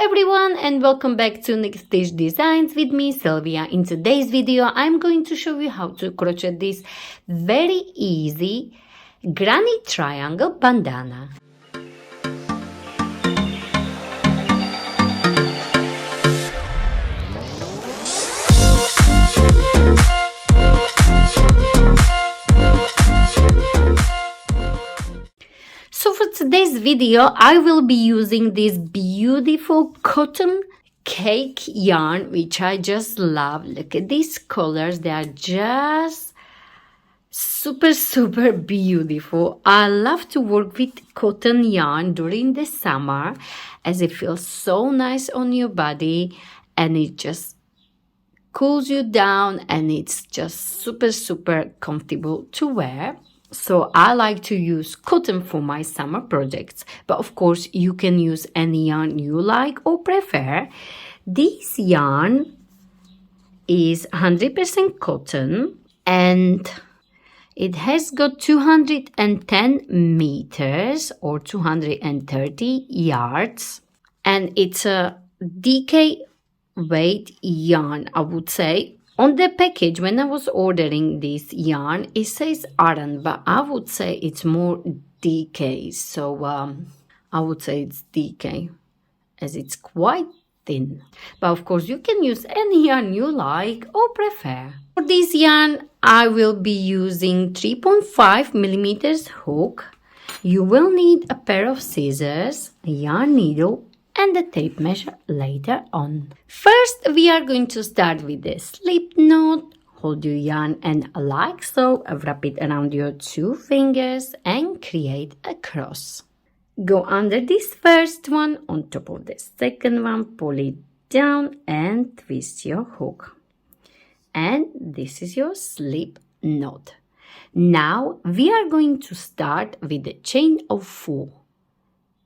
everyone, and welcome back to Next Stitch Designs with me, Sylvia. In today's video, I'm going to show you how to crochet this very easy granny triangle bandana. So for today's video, I will be using this beautiful cotton cake yarn, which I just love. Look at these colors. They are just super beautiful. I love to work with cotton yarn during the summer as it feels so nice on your body and it just cools you down and it's just super comfortable to wear. So I like to use cotton for my summer projects, but of course you can use any yarn you like or prefer. This yarn is 100% cotton and it has got 210 meters or 230 yards, and it's a DK weight yarn, I would say. On the package, when I was ordering this yarn, it says iron, but I would say it's more DK. So I would say it's DK as it's quite thin. But of course, you can use any yarn you like or prefer. For this yarn, I will be using 3.5 millimeters hook. You will need a pair of scissors, a yarn needle, and the tape measure later on. First, we are going to start with the slip knot. Hold your yarn and like so, wrap it around your two fingers and create a cross. Go under this first one, on top of the second one, pull it down and twist your hook. And this is your slip knot. Now, we are going to start with the chain of 4.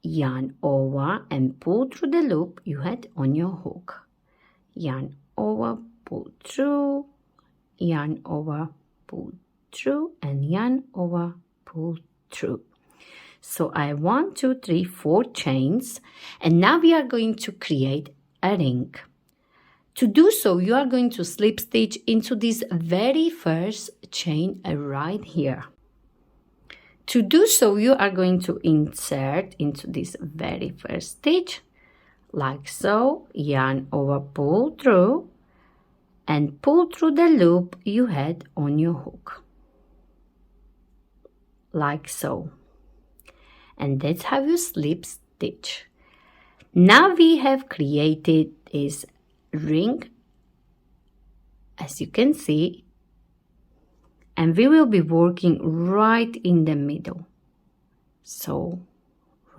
Yarn over and pull through the loop you had on your hook. Yarn over, pull through, yarn over, pull through, and yarn over, pull through. So I have 1, 2, 3, 4 chains, and now we are going to create a ring. To do so, you are going to slip stitch into this very first chain right here. To do so, you are going to insert into this very first stitch, like so, yarn over, pull through, and pull through the loop you had on your hook, like so. And that's how you slip stitch. Now we have created this ring, as you can see, and we will be working right in the middle. So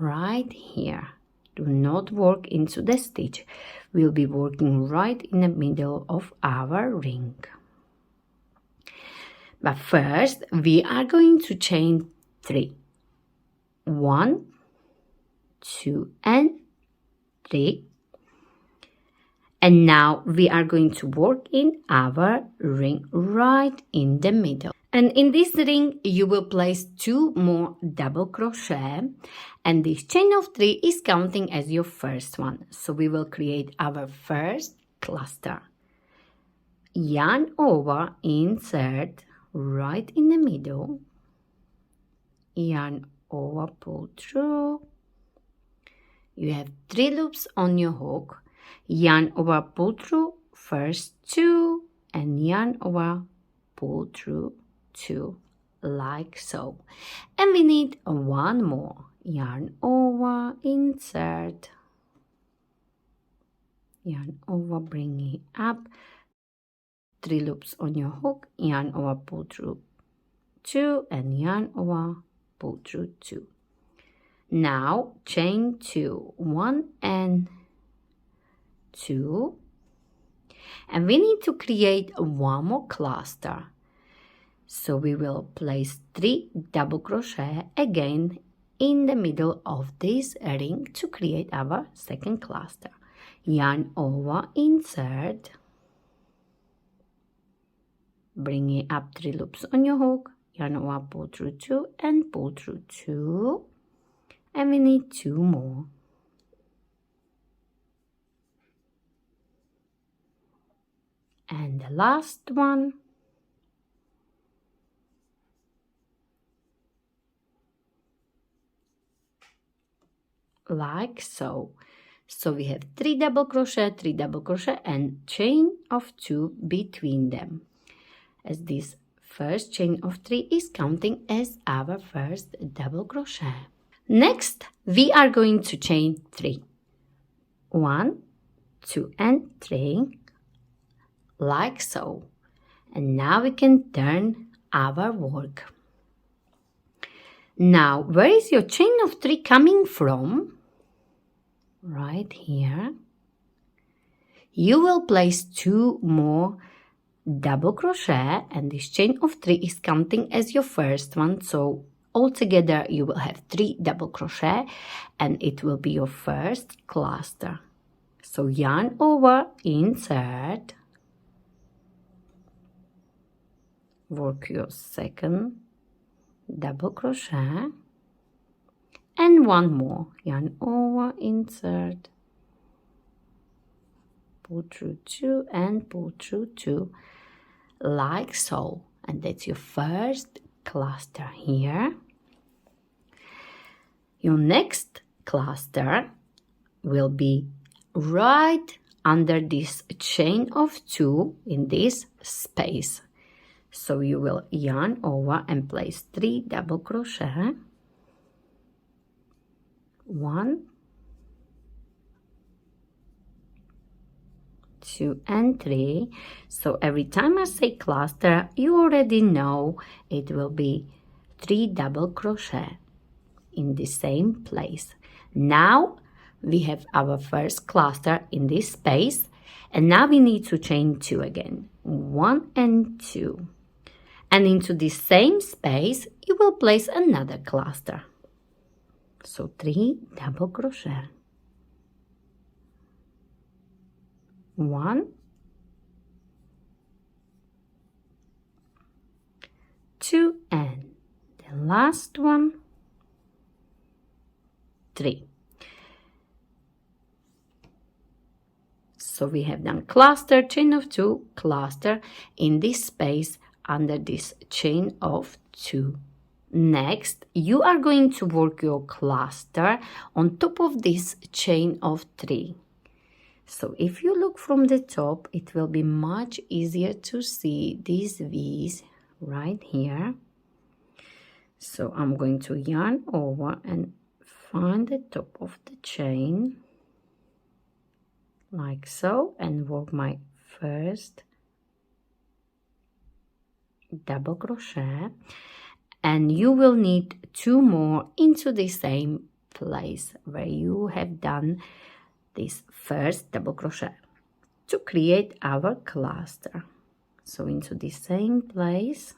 right here, do not work into the stitch. We'll be working right in the middle of our ring. But first, we are going to chain 3. 1, 2, and 3. And now we are going to work in our ring right in the middle. And in this ring, you will place 2 more double crochet. And this chain of 3 is counting as your first one. So we will create our first cluster. Yarn over, insert right in the middle. Yarn over, pull through. You have 3 loops on your hook. Yarn over, pull through first 2, and yarn over, pull through 2, like so. And we need 1 more. Yarn over, insert, yarn over, bring it up, 3 loops on your hook, yarn over, pull through 2, and yarn over, pull through 2. Now chain 2, 1 and 2, and we need to create 1 more cluster. So we will place 3 double crochet again in the middle of this ring to create our second cluster. Yarn over, insert, bring it up 3 loops on your hook, yarn over, pull through 2, and pull through 2, and we need 2 more. And the last one. Like so. So we have 3 double crochet, 3 double crochet, and chain of 2 between them, as this first chain of 3 is counting as our first double crochet. Next, we are going to chain 3. 1, 2, and 3, like so. And now we can turn our work. Now, where is your chain of 3 coming from? Right here. You will place 2 more double crochet, and this chain of 3 is counting as your first one. So altogether you will have 3 double crochet, and it will be your first cluster. So yarn over, insert, work your second double crochet, and one more, yarn over, insert, pull through 2 and pull through 2, like so. And that's your first cluster here. Your next cluster will be right under this chain of 2 in this space. So you will yarn over and place 3 double crochet, 1, 2, and 3. So every time I say cluster, you already know it will be 3 double crochet in the same place. Now we have our first cluster in this space, and now we need to chain 2 again, 1 and 2. And into the same space, you will place another cluster. So 3 double crochet, 1, 2, and the last one, 3. So we have done cluster, chain of 2, cluster in this space under this chain of 2. Next, you are going to work your cluster on top of this chain of 3. So if you look from the top, it will be much easier to see these V's right here. So I'm going to yarn over and find the top of the chain, like so, and work my first double crochet, and you will need 2 more into the same place where you have done this first double crochet to create our cluster. So into the same place,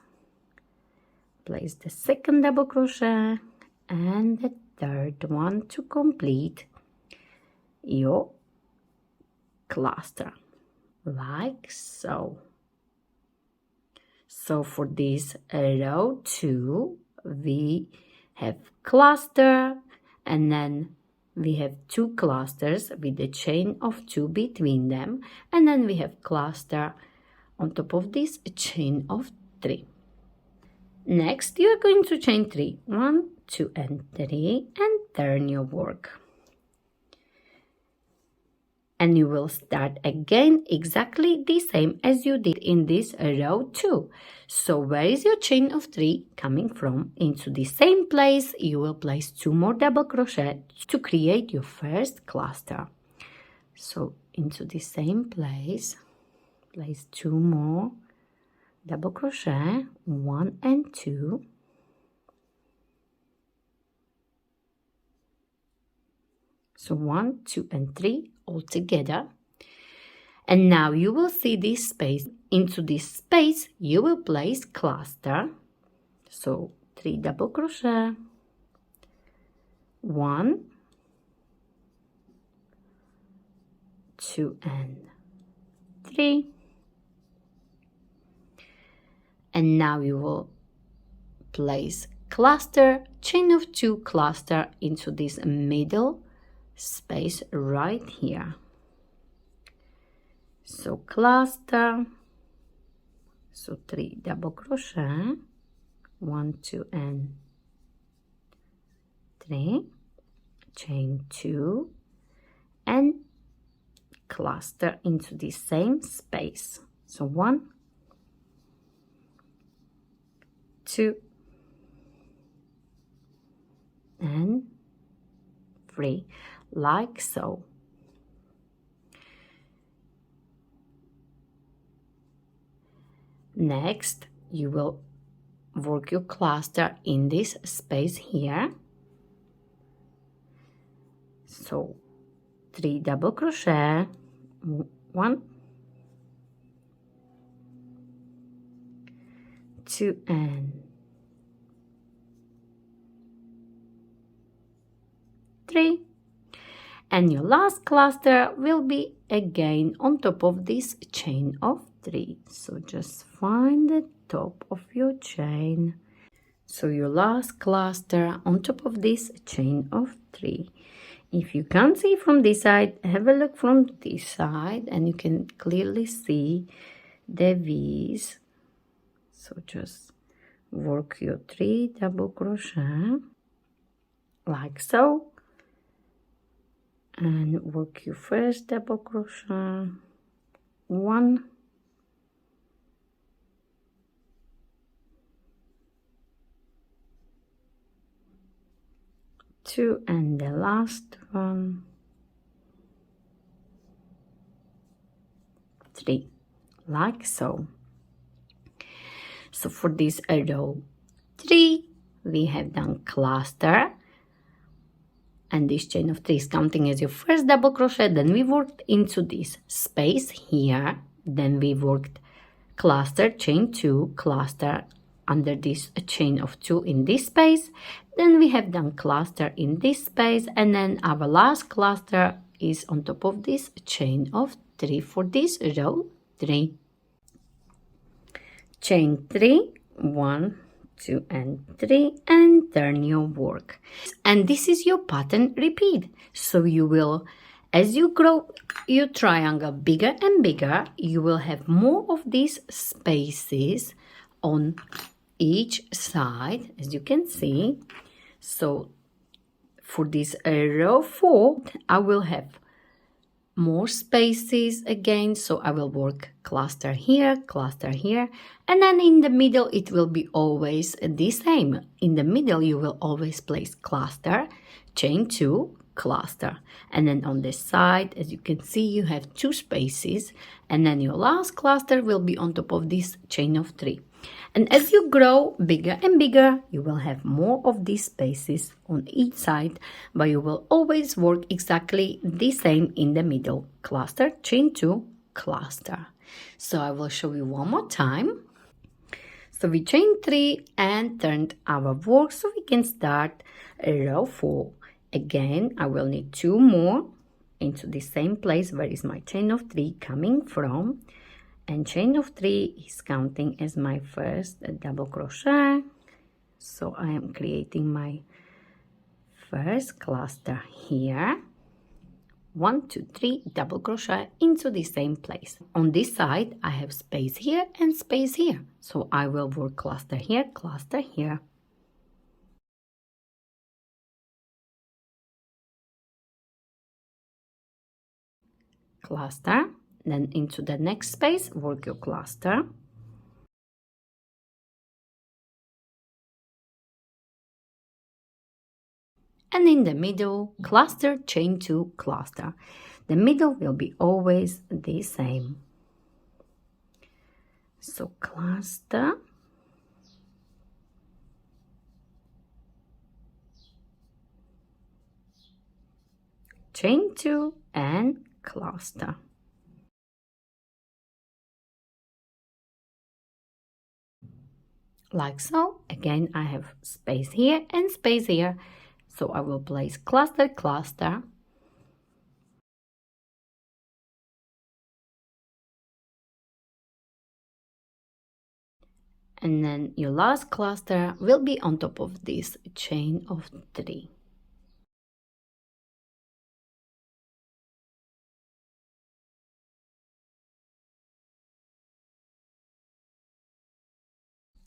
place the second double crochet and the third one to complete your cluster, like so. So for this row 2, we have cluster, and then we have 2 clusters with a chain of 2 between them, and then we have cluster on top of this chain of 3. Next, you are going to chain 3, 1, 2, and 3, and turn your work. And you will start again exactly the same as you did in this row 2. So where is your chain of 3 coming from? Into the same place, you will place 2 more double crochet to create your first cluster. So into the same place, place 2 more double crochet, 1 and 2. So 1, 2, and 3 all together. And now you will see this space. Into this space, you will place cluster. So 3 double crochet, 1, 2, and 3. And now you will place cluster, chain of 2 cluster into this middle space right here. So cluster, So 3 double crochet, 1, 2 and 3, chain 2 and cluster into the same space. So 1, 2 and 3, like so. Next, you will work your cluster in this space here. So 3 double crochet, 1, 2 and 3, and your last cluster will be again on top of this chain of 3. So just find the top of your chain. So your last cluster on top of this chain of 3. If you can't see from this side, have a look from this side and you can clearly see the V's. So just work your 3 double crochet like so, and work your first double crochet, 1, 2 and the last one, 3, like so. So for this row 3 we have done cluster, and this chain of 3 is counting as your first double crochet. Then we worked into this space here, then we worked cluster, chain 2, cluster under this chain of 2 in this space, then we have done cluster in this space, and then our last cluster is on top of this chain of 3 for this row 3. Chain 3, 1, 2 and 3, and turn your work. And this is your pattern repeat. So you will, as you grow your triangle bigger and bigger, you will have more of these spaces on each side, as you can see. So for this row 4, I will have more spaces again, so I will work cluster here, and then in the middle it will be always the same. In the middle you will always place cluster, chain 2, cluster, and then on this side, as you can see, you have 2 spaces, and then your last cluster will be on top of this chain of 3. And as you grow bigger and bigger, you will have more of these spaces on each side, but you will always work exactly the same in the middle. Cluster, chain 2, cluster. So I will show you one more time. So we chain 3 and turned our work, so we can start row 4. Again, I will need 2 more into the same place where is my chain of 3 coming from. And chain of 3 is counting as my first double crochet. So I am creating my first cluster here. 1, 2, 3 double crochet into the same place. On this side I have space here and space here, so I will work cluster here, cluster, then into the next space work your cluster, and in the middle cluster, chain 2, cluster. The middle will be always the same. So cluster, chain 2 and cluster. Like so. Again, I have space here and space here, so I will place cluster, cluster, and then your last cluster will be on top of this chain of 3.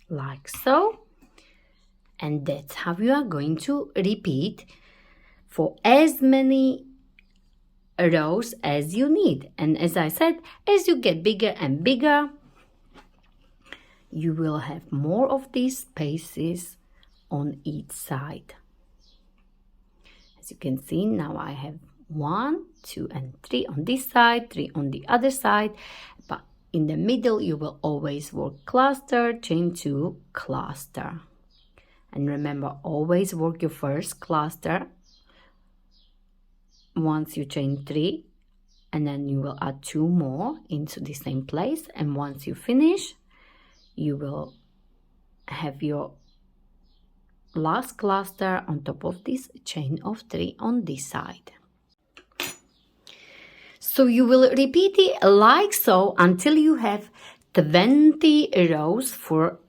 like so. And that's how you are going to repeat for as many rows as you need. And as I said, as you get bigger and bigger, you will have more of these spaces on each side. As you can see, now I have 1, 2, and 3 on this side, 3 on the other side, but in the middle you will always work cluster, chain 2, cluster. And remember, always work your first cluster once you chain 3, and then you will add 2 more into the same place, and once you finish, you will have your last cluster on top of this chain of 3 on this side. So you will repeat it like so until you have 20 rows for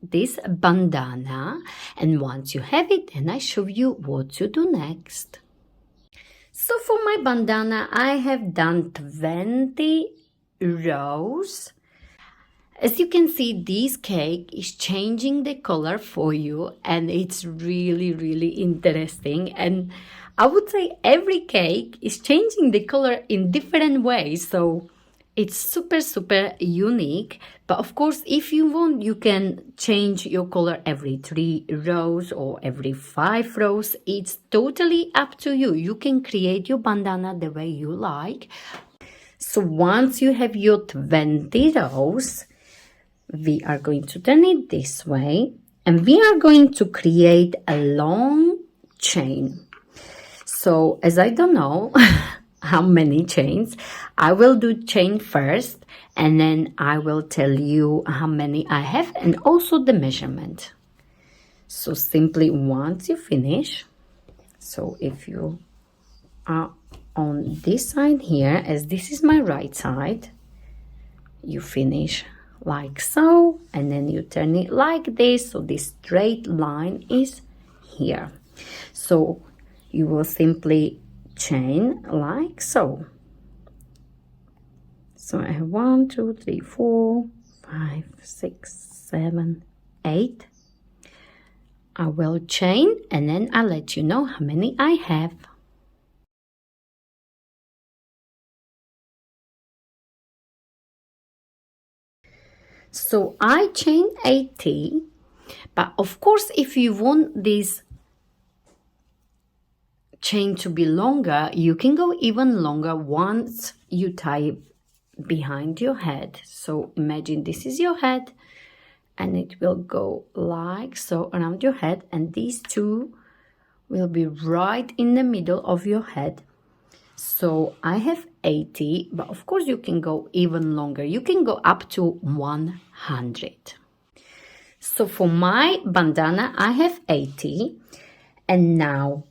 this bandana, and once you have it, then I show you what to do next. So for my bandana, I have done 20 rows. As you can see, this cake is changing the color for you, and it's really interesting. And I would say every cake is changing the color in different ways, so it's super unique. But of course, if you want, you can change your color every 3 rows or every 5 rows. It's totally up to you. You can create your bandana the way you like. So once you have your 20 rows, we are going to turn it this way, and we are going to create a long chain. So as I don't know how many chains, I will do chain first, and then I will tell you how many I have and also the measurement. So simply once you finish, so if you are on this side here, as this is my right side, you finish like so, and then you turn it like this, so this straight line is here. So you will simply chain like so. So I have 1, 2, 3, 4, 5, 6, 7, 8. I will chain, and then I'll let you know how many I have. So I chain 80, but of course, if you want this chain to be longer, you can go even longer once you tie behind your head. So imagine this is your head, and it will go like so around your head, and these 2 will be right in the middle of your head. So I have 80, but of course you can go even longer. You can go up to 100. So for my bandana, I have 80. And now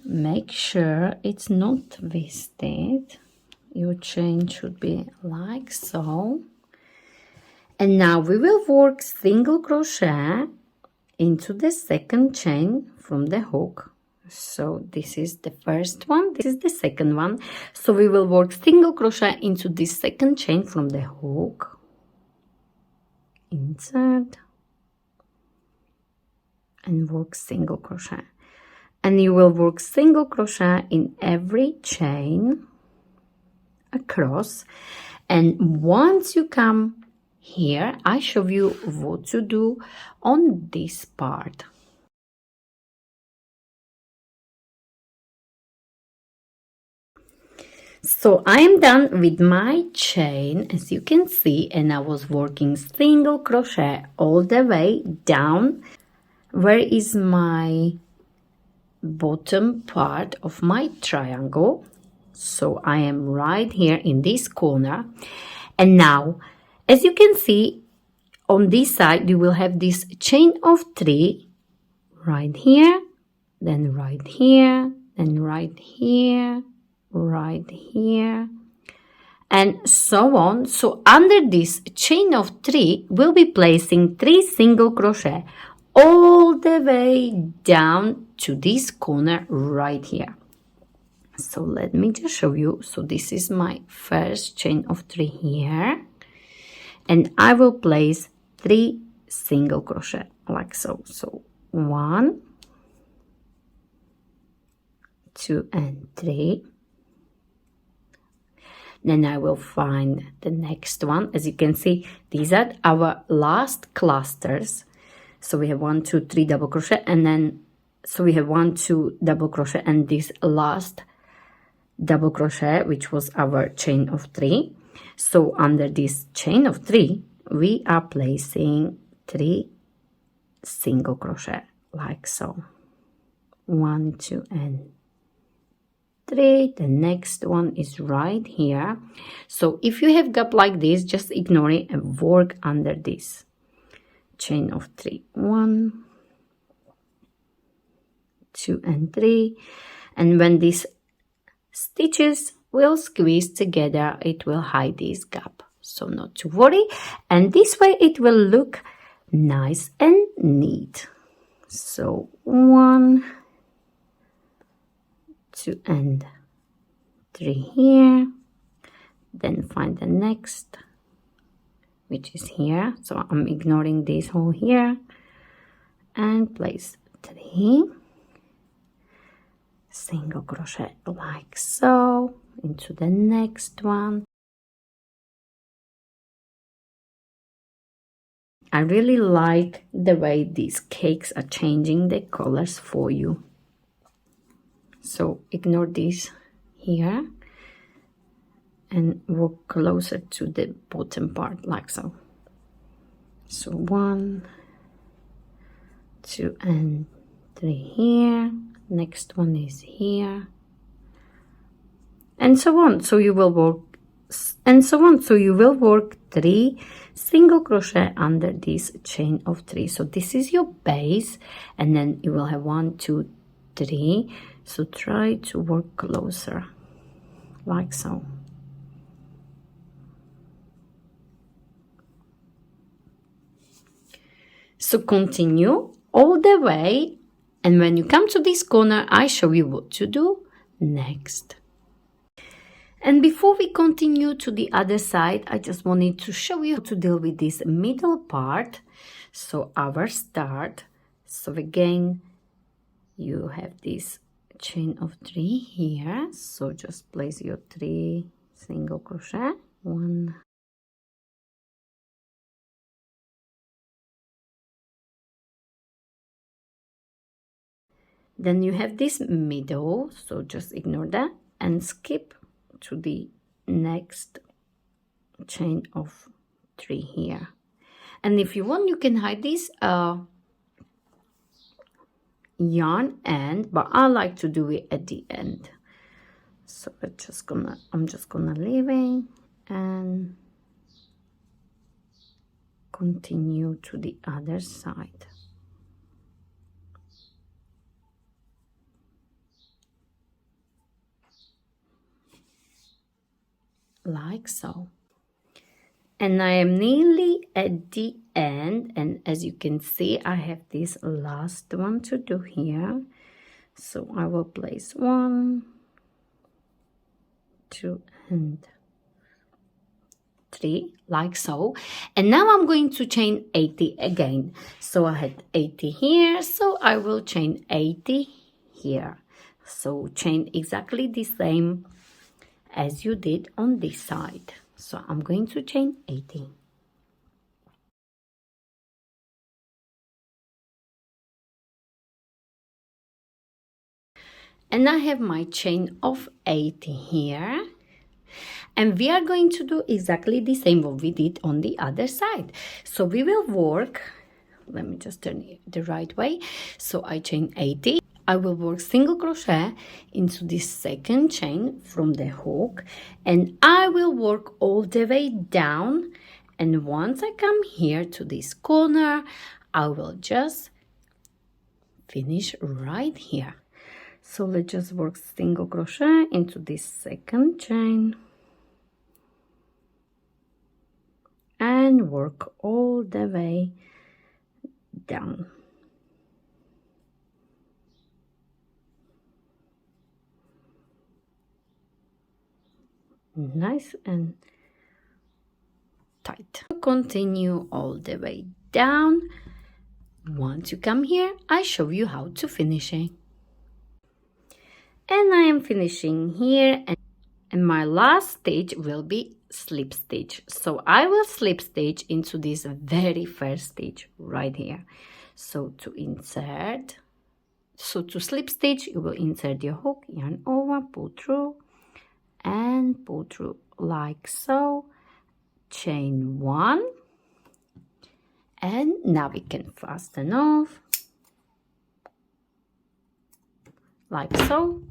make sure it's not twisted. Your chain should be like so. And now we will work single crochet into the second chain from the hook. So this is the first one, this is the second one. So we will work single crochet into this second chain from the hook, insert, and work single crochet. And you will work single crochet in every chain across. And once you come here, I show you what to do on this part. So I am done with my chain, as you can see, and I was working single crochet all the way down. Where is my bottom part of my triangle? So I am right here in this corner. And now, as you can see, on this side you will have this chain of 3 right here, then right here, then right here, right here, and so on. So under this chain of 3 we'll be placing 3 single crochet all the way down to this corner right here. So let me just show you. So this is my first chain of 3 here, and I will place 3 single crochet like so. So 1, 2 and 3. Then I will find the next one. As you can see, these are our last clusters. So we have 1, 2, 3 double crochet, and then so we have 1, 2 double crochet, and this last double crochet, which was our chain of 3. So under this chain of 3, we are placing 3 single crochet like so. 1, 2 and 3. The next one is right here. So if you have gap like this, just ignore it and work under this chain of 3. 1, 2 and 3. And when these stitches will squeeze together, it will hide this gap, so not to worry. And this way it will look nice and neat. So 1, 2 and 3 here. Then find the next, which is here. So I'm ignoring this hole here, and place 3 single crochet like so into the next one. I really like the way these cakes are changing the colors for you. So ignore this here and work closer to the bottom part like so. So 1, 2 and 3 here. Next one is here, and so on. So you will work, and so on. So you will work 3 single crochet under this chain of 3. So this is your base, and then you will have 1, 2, 3. So try to work closer like so. So continue all the way, and when you come to this corner, I show you what to do next. And before we continue to the other side, I just wanted to show you how to deal with this middle part. So our start. So again, you have this chain of 3 here. So just place your 3 single crochet. 1, then you have this middle, so just ignore that and skip to the next chain of 3 here. And if you want, you can hide this yarn end, but I like to do it at the end. So I'm just gonna leave it and continue to the other side. Like so. And I am nearly at the end, and as you can see, I have this last one to do here. So I will place 1, 2 and 3 like so. And now I'm going to chain 80 again. So I had 80 here, so I will chain 80 here. So chain exactly the same as you did on this side. So I'm going to chain 80. And I have my chain of 80 here. And we are going to do exactly the same what we did on the other side. So we will work, let me just turn it the right way. So I chain 80. I will work single crochet into this second chain from the hook, and I will work all the way down. And once I come here to this corner, I will just finish right here. So let's just work single crochet into this second chain and work all the way down. Nice and tight. Continue all the way down. Once you come here, I show you how to finish it. And I am finishing here, and my last stitch will be slip stitch. So I will slip stitch into this very first stitch right here. So to slip stitch, you will insert your hook, yarn over, pull through, and pull through like so. Chain 1, and now we can fasten off like so.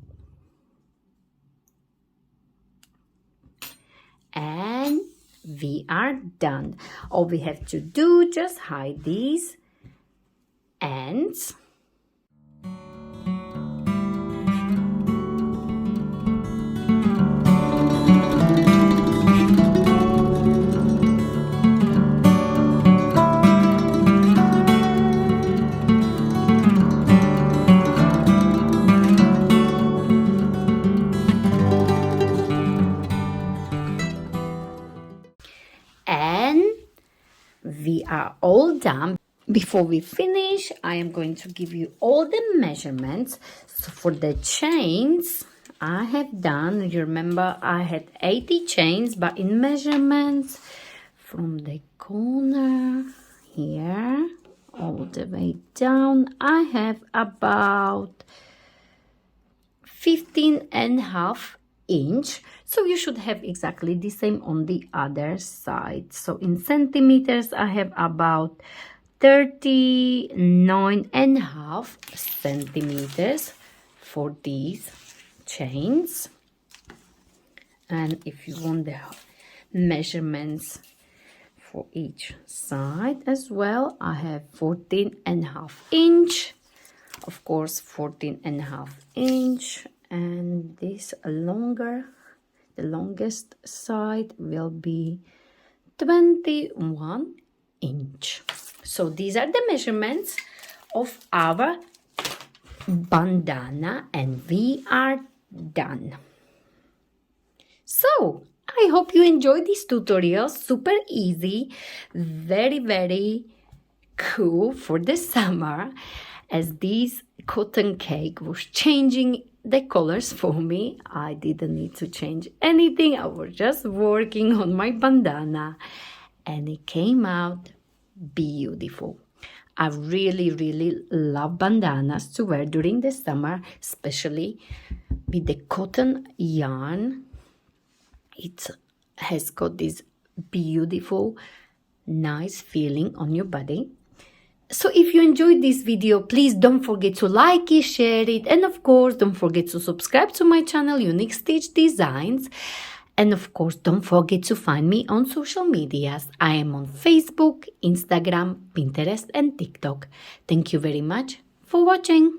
And we are done. All we have to do, just hide these ends. And we are all done. Before we finish, I am going to give you all the measurements. So for the chains, I have done, you remember I had 80 chains, but in measurements from the corner here all the way down, I have about 15.5 inch. So you should have exactly the same on the other side. So in centimeters, I have about 39.5 centimeters for these chains. And if you want the measurements for each side as well, I have 14.5 inch, of course 14.5 inch, and this the longest side will be 21 inch. So these are the measurements of our bandana, and we are done. So I hope you enjoyed this tutorial. Super easy, very cool for the summer, as this cotton cake was changing the colors for me. I didn't need to change anything. I was just working on my bandana, and it came out beautiful. I really love bandanas to wear during the summer, especially with the cotton yarn. It has got this beautiful, nice feeling on your body. So if you enjoyed this video, please don't forget to like it, share it, and of course don't forget to subscribe to my channel Unique Stitch Designs. And of course, don't forget to find me on social medias. I am on Facebook, Instagram, Pinterest, and TikTok. Thank you very much for watching.